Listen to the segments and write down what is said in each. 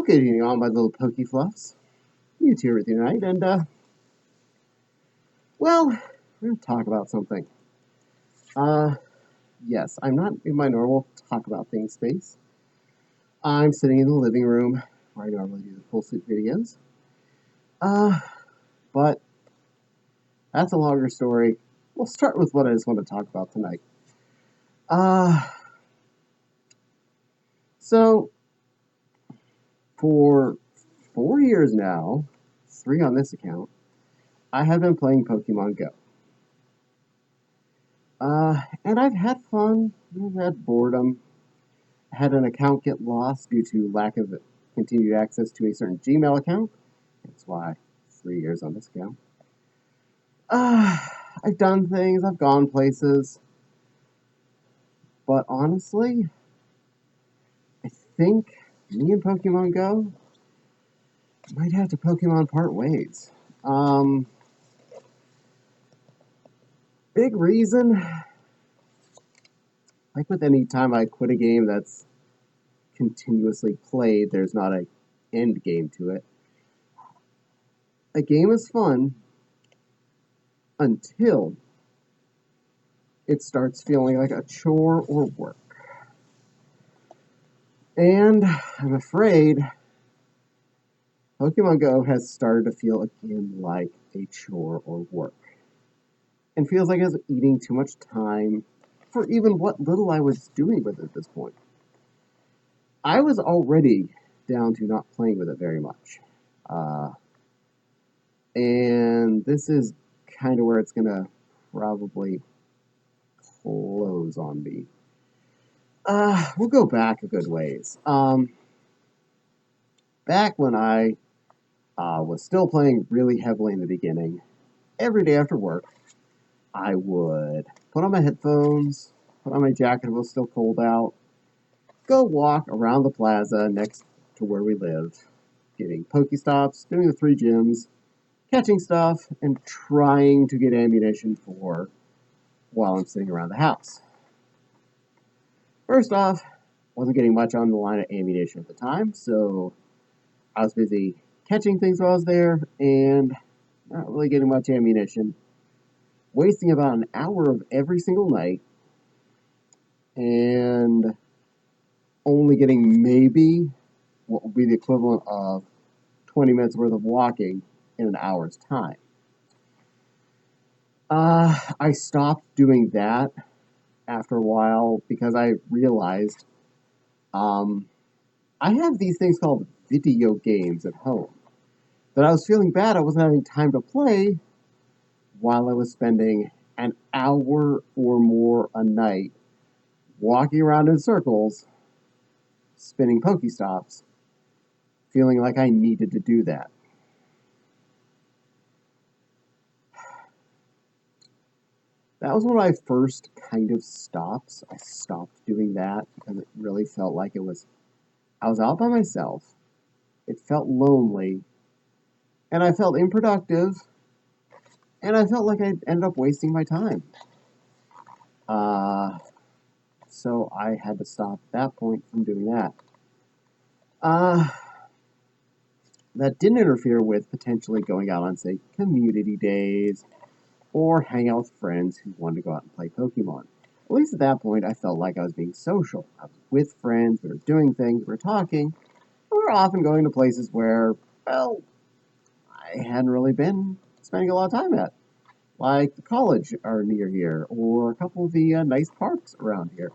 Getting on my little pokey fluffs. Mewtwo here with you tonight, and well, we're gonna talk about something. Yes, I'm not in my normal talk about things space. I'm sitting in the living room where I normally do the full suit videos. But that's a longer story. We'll start with what I just want to talk about tonight. So for 4 years now, 3 on this account, I have been playing PokemonGo. And I've had fun, I've had boredom, had an account get lost due to lack of continued access to a certain Gmail account. That's why 3 years on this account. I've done things, I've gone places, but honestly, I think me and Pokemon Go might have to Pokemon part ways. Big reason, like with any time I quit a game that's continuously played, there's not an end game to it. A game is fun until it starts feeling like a chore or work. And I'm afraid Pokemon Go has started to feel again like a chore or work. And feels like it's eating too much time for even what little I was doing with it at this point. I was already down to not playing with it very much. And this is kind of where it's going to probably close on me. We'll go back a good ways. Back when I was still playing really heavily in the beginning, every day after work, I would put on my headphones, put on my jacket if it was still cold out, go walk around the plaza next to where we lived, getting Pokestops, doing the 3 gyms, catching stuff, and trying to get ammunition for while I'm sitting around the house. First off, wasn't getting much on the line of ammunition at the time, so I was busy catching things while I was there, and not really getting much ammunition. Wasting about an hour of every single night, and only getting maybe what would be the equivalent of 20 minutes worth of walking in an hour's time. I stopped doing that after a while because I realized I have these things called video games at home that I was feeling bad I wasn't having time to play while I was spending an hour or more a night walking around in circles, spinning Pokestops, feeling like I needed to do that. That was one of my first kind of stops. I stopped doing that because it really felt like I was out by myself. It felt lonely, and I felt unproductive, and I felt like I ended up wasting my time. So I had to stop at that point from doing that. That didn't interfere with potentially going out on, say, community days, or hang out with friends who wanted to go out and play Pokemon. At least at that point, I felt like I was being social. I was with friends, we were doing things, we were talking. We were often going to places where, well, I hadn't really been spending a lot of time at. Like the college are near here, or a couple of the nice parks around here.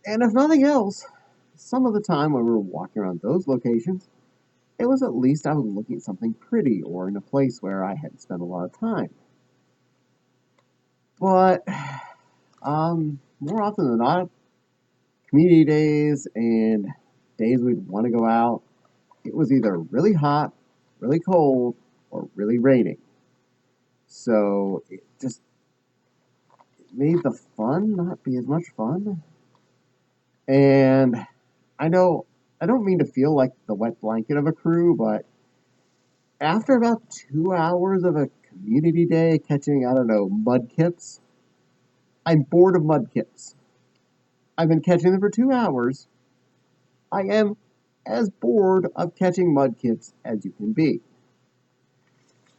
And if nothing else, some of the time when we were walking around those locations, it was at least I was looking at something pretty, or in a place where I hadn't spent a lot of time. But more often than not, community days and days we'd want to go out, it was either really hot, really cold, or really raining. So it just made the fun not be as much fun. And I know I don't mean to feel like the wet blanket of a crew, but after about 2 hours of a community day catching, I don't know, mudkips, I'm bored of mudkips. I've been catching them for 2 hours. I am as bored of catching mudkips as you can be.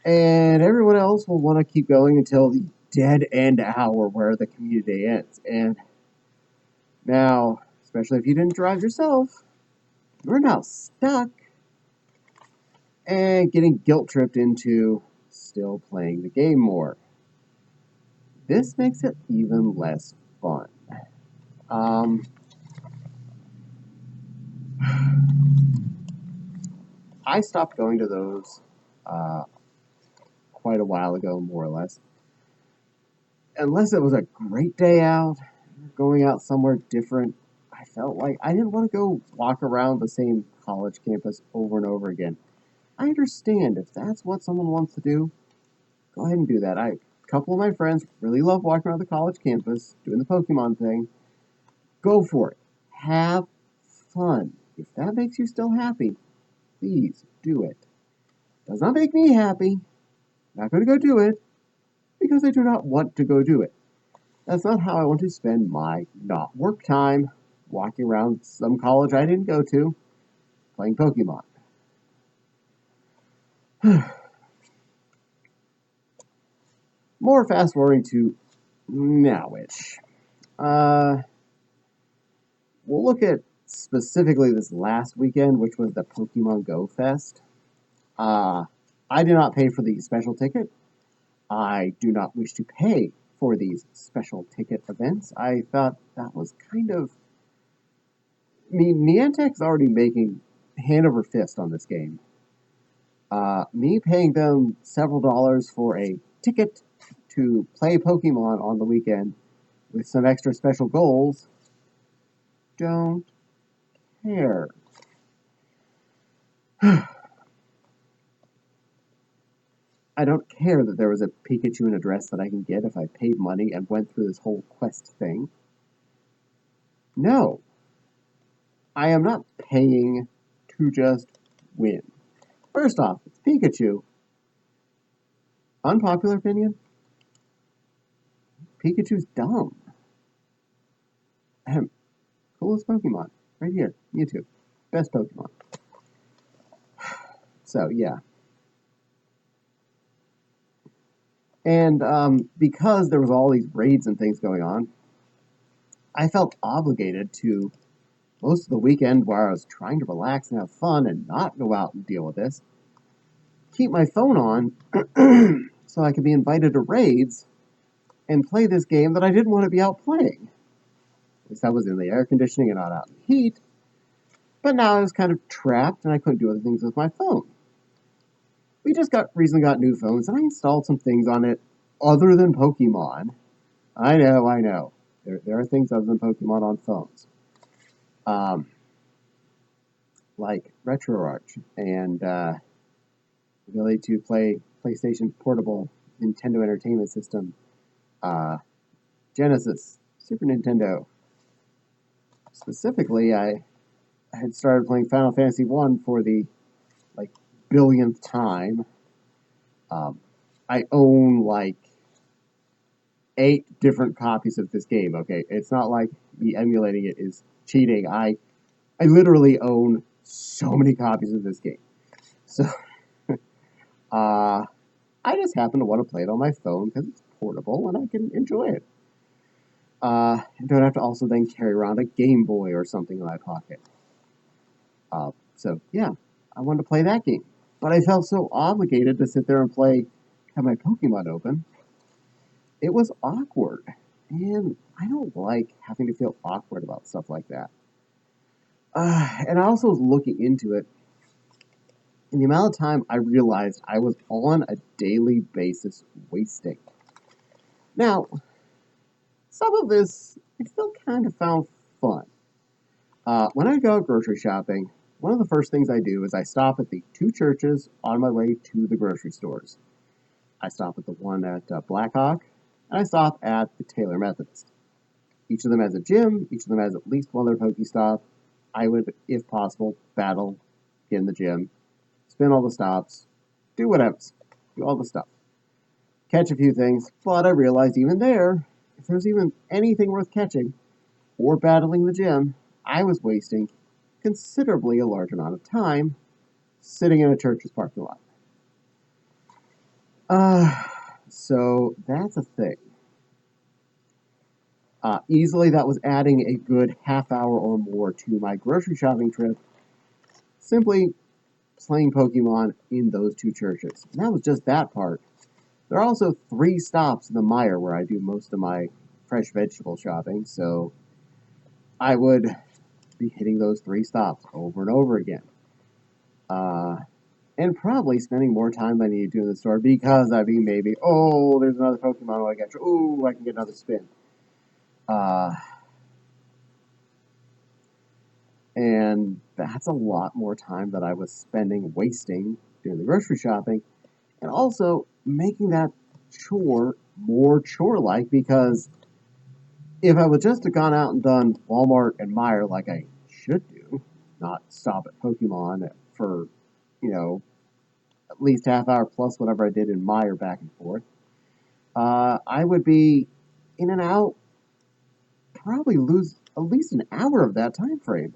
And everyone else will want to keep going until the dead end hour where the community day ends. And now, especially if you didn't drive yourself, you're now stuck and getting guilt tripped into still playing the game more. This makes it even less fun. I stopped going to those uh, quite a while ago, more or less. Unless it was a great day out, going out somewhere different, I felt like I didn't want to go walk around the same college campus over and over again. I understand if that's what someone wants to do, go ahead and do that. A couple of my friends really love walking around the college campus, doing the Pokemon thing. Go for it. Have fun. If that makes you still happy, please do it. Does not make me happy. Not going to go do it because I do not want to go do it. That's not how I want to spend my not work time walking around some college I didn't go to playing Pokemon. More fast forwarding to nowish. We'll look at specifically this last weekend, which was the PokemonGo Fest. I did not pay for the special ticket. I do not wish to pay for these special ticket events. I thought that was kind of... I mean, Niantic's already making hand over fist on this game. Me paying them several dollars for a ticket to play Pokemon on the weekend with some extra special goals, don't care. I don't care that there was a Pikachu in a dress that I can get if I paid money and went through this whole quest thing. No. I am not paying to just win. First off, it's Pikachu. Unpopular opinion? Pikachu's dumb. Ahem. Coolest Pokemon. Right here. Mewtwo. Best Pokemon. So, yeah. And because there was all these raids and things going on, I felt obligated to, most of the weekend where I was trying to relax and have fun and not go out and deal with this, keep my phone on so I could be invited to raids and play this game that I didn't want to be out playing. At least I was in the air conditioning and not out in the heat. But now I was kind of trapped and I couldn't do other things with my phone. We just recently got new phones, and I installed some things on it other than Pokemon. I know. There are things other than Pokemon on phones. Like RetroArch and the ability to play PlayStation Portable, Nintendo Entertainment System, Genesis, Super Nintendo. Specifically, I had started playing Final Fantasy 1 for the billionth time. I own 8 different copies of this game. Okay, it's not like me emulating it is cheating. I literally own so many copies of this game. So I just happen to want to play it on my phone because it's portable and I can enjoy it. I don't have to also then carry around a Game Boy or something in my pocket. So yeah, I wanted to play that game. But I felt so obligated to sit there and have my Pokemon open. It was awkward. And I don't like having to feel awkward about stuff like that. And I also was looking into it. And the amount of time I realized I was on a daily basis wasting. Now, some of this I still kind of found fun. When I go grocery shopping, one of the first things I do is I stop at the 2 churches on my way to the grocery stores. I stop at the one at Blackhawk, and I stop at the Taylor Methodist. Each of them has a gym, each of them has at least one other Pokestop. I would, if possible, battle, get in the gym, spin all the stops, do whatever, do all the stuff. Catch a few things, but I realized even there, if there's even anything worth catching or battling the gym, I was wasting considerably a large amount of time sitting in a church's parking lot. So that's a thing. Easily that was adding a good half hour or more to my grocery shopping trip, simply playing Pokemon in those two churches. And that was just that part. There are also 3 stops in the Mire where I do most of my fresh vegetable shopping, so I would be hitting those 3 stops over and over again. And probably spending more time than I need to do in the store because I'd be maybe, oh, there's another Pokemon I got. Oh, I can get another spin. And that's a lot more time that I was wasting doing the grocery shopping, and also making that chore more chore-like, because if I would just have gone out and done Walmart and Meijer like I should do, not stop at Pokemon for, at least half hour plus whatever I did in Meijer back and forth, I would be in and out, probably lose at least an hour of that time frame.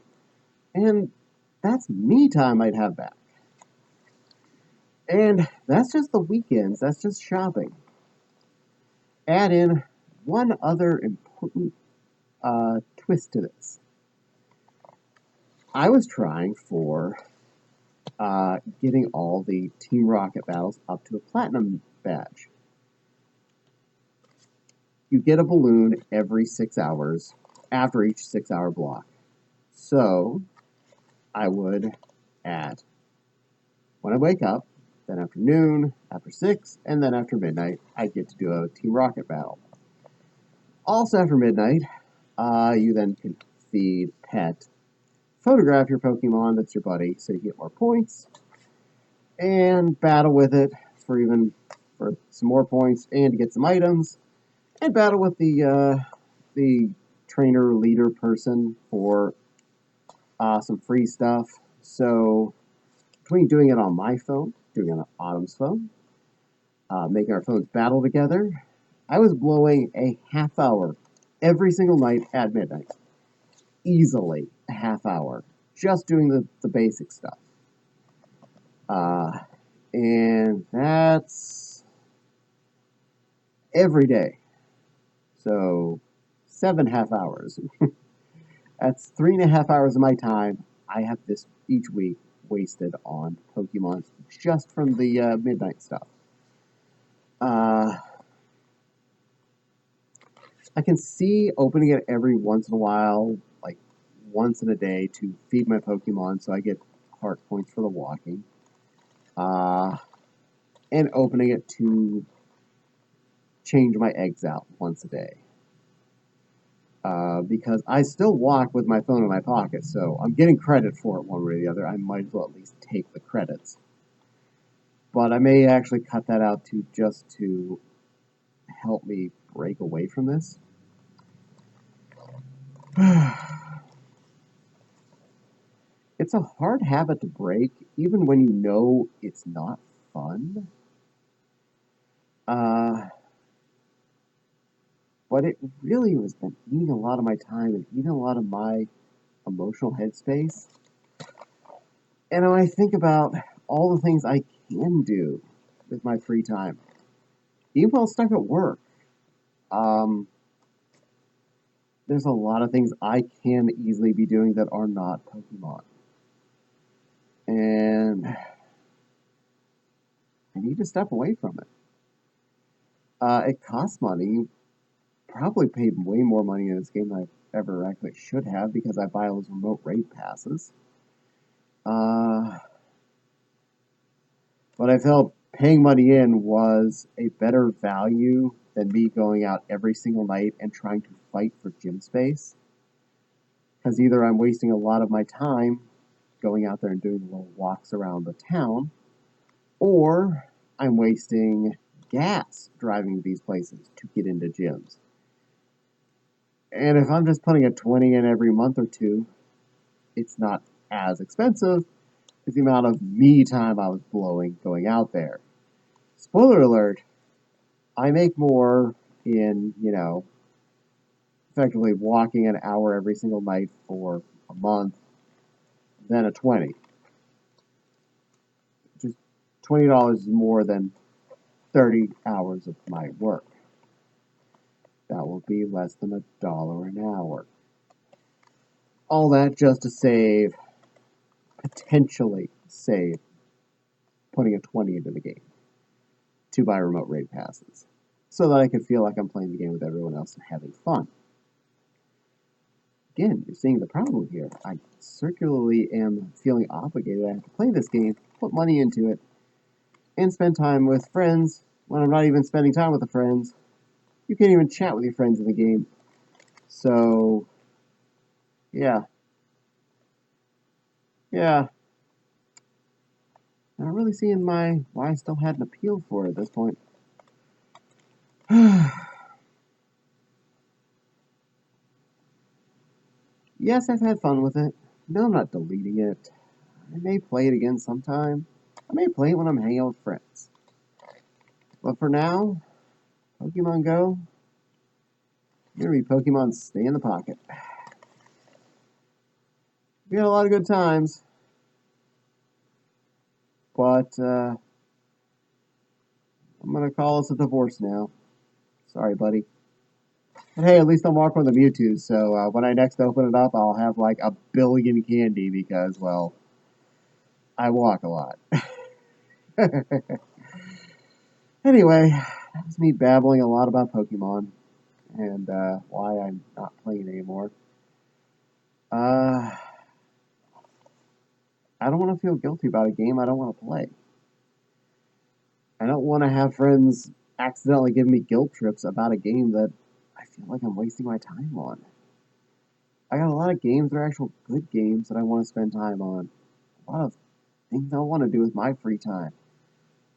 And that's me time I'd have back. And that's just the weekends, that's just shopping. Add in one other important twist to this. I was trying for getting all the Team Rocket battles up to a platinum badge. You get a balloon every 6 hours after each 6-hour block. So I would add, when I wake up, then after noon, after 6, and then after midnight, I get to do a Team Rocket battle. Also after midnight, you then can feed, pet, photograph your Pokemon that's your buddy so you get more points, and battle with it for some more points and to get some items, and battle with the trainer leader person for some free stuff. So between doing it on my phone, doing it on Autumn's phone, making our phones battle together, I was blowing a half hour every single night at midnight. Easily a half hour. Just doing the basic stuff. And that's every day. So 7 half hours. That's 3.5 hours of my time I have this each week wasted on Pokemon just from the midnight stuff. I can see opening it every once in a while, like once in a day, to feed my Pokemon so I get heart points for the walking. And opening it to change my eggs out once a day. Because I still walk with my phone in my pocket, so I'm getting credit for it one way or the other. I might as well at least take the credits. But I may actually cut that out to help me break away from this. It's a hard habit to break, even when you know it's not fun. But it really has been eating a lot of my time and eating a lot of my emotional headspace. And when I think about all the things I can do with my free time, even while stuck at work, there's a lot of things I can easily be doing that are not Pokemon. And I need to step away from it. It costs money. Probably paid way more money in this game than I ever actually should have because I buy all those remote raid passes. But I felt paying money in was a better value than me going out every single night and trying to fight for gym space. Because either I'm wasting a lot of my time going out there and doing little walks around the town, or I'm wasting gas driving to these places to get into gyms. And if I'm just putting a 20 in every month or two, it's not as expensive as the amount of me time I was blowing going out there. Spoiler alert, I make more in, effectively walking an hour every single night for a month than a 20. Just $20 is more than 30 hours of my work. That will be less than $1 an hour. All that just to save, potentially save, putting a 20 into the game to buy remote raid passes, so that I can feel like I'm playing the game with everyone else and having fun. Again, you're seeing the problem here. I circularly am feeling obligated. I have to play this game, put money into it, and spend time with friends when I'm not even spending time with the friends. You can't even chat with your friends in the game. So, yeah. Yeah. I'm not really seeing why I still had an appeal for it at this point. Yes, I've had fun with it. No, I'm not deleting it. I may play it again sometime. I may play it when I'm hanging out with friends. But for now, Pokemon Go, gonna be Pokemon Stay in the Pocket. We had a lot of good times, but I'm gonna call us a divorce now. Sorry, buddy. But hey, at least I'm walking with the Mewtwo, so when I next open it up, I'll have like a billion candy because, well, I walk a lot. Anyway, that was me babbling a lot about Pokemon and why I'm not playing anymore. I don't want to feel guilty about a game I don't want to play. I don't want to have friends accidentally give me guilt trips about a game that I feel like I'm wasting my time on. I got a lot of games that are actual good games that I want to spend time on. A lot of things I want to do with my free time.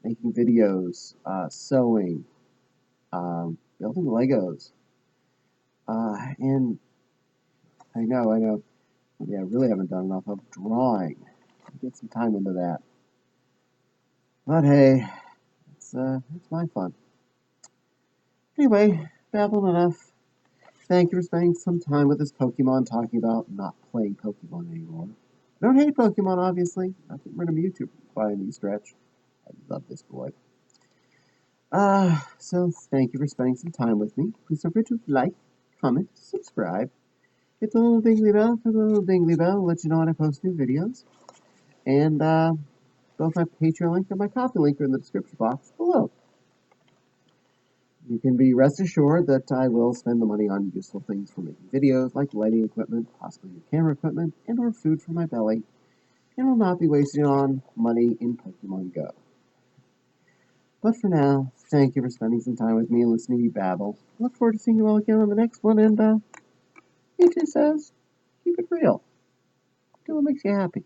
Making videos, sewing, building Legos. And I know. Yeah, I really haven't done enough of drawing. Get some time into that. But hey, it's my fun. Anyway, babbled enough. Thank you for spending some time with this Pokemon talking about not playing Pokemon anymore. I don't hate Pokemon, obviously. Not getting rid of Mewtwo by any stretch. I love this boy. So thank you for spending some time with me. Please don't forget to like, comment, subscribe. Hit the little dingly bell for the little dingly bell. Let you know when I post new videos. And both my Patreon link and my Ko-fi link are in the description box below. You can be rest assured that I will spend the money on useful things for making videos, like lighting equipment, possibly new camera equipment, and or food for my belly, and will not be wasting on money in Pokemon Go. But for now, thank you for spending some time with me and listening to me babble. I look forward to seeing you all again on the next one, and It says, keep it real. Do what makes you happy.